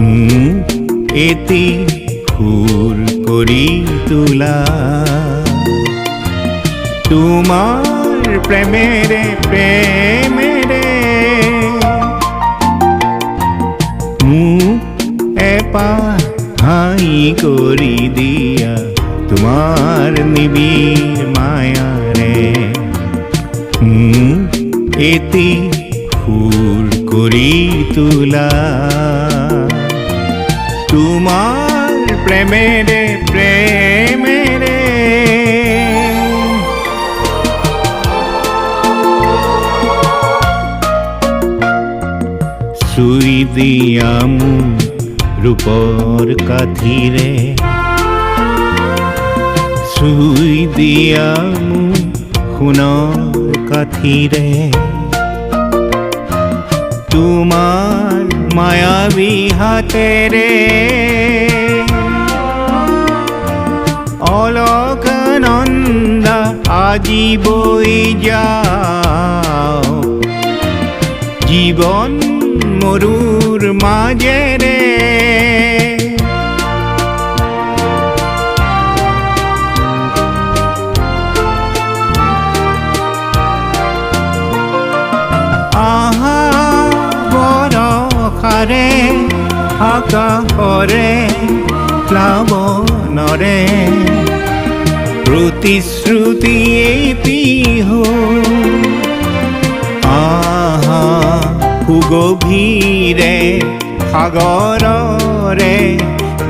এটি সুৰ কৰি তোলা তোমাৰ প্ৰেমেৰে প্ৰেমেৰে মোক এপাহ হাঁহি কৰি দিয়া তোমাৰ নিবিড় মায়াৰে এটি সুৰ কৰি তোলা তোমাৰ প্ৰেমেৰে প্ৰেমেৰে চুই দিয়া মোক ৰূপৰ কাঠিৰে চুই দিয়া মোক সোণৰ কাঠিৰে তোমাৰ মায়াবী হাতেৰে অলকানন্দা আজি বৈ যাও জীৱন মৰুৰ মাজেৰে বৰষাৰে আকাশৰে প্লাৱনৰে প্ৰতিশ্ৰুতি পিহু সুগভীৰে সাগৰৰে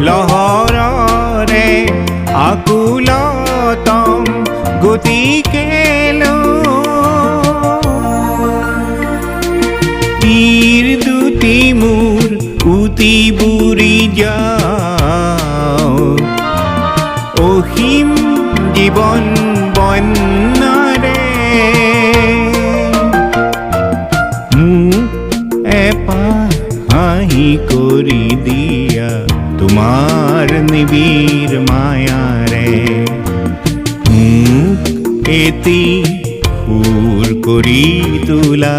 লহৰৰে আকুলতম গতিকে তীৰ দুটি মোৰ উটি বুৰি যাও অসীম জীৱন বন্যাৰে মোক এপাহ হাঁহি কৰি দিয়া তোমাৰ নিবিড় মায়াৰে মোক এটি সুৰ কৰি তোলা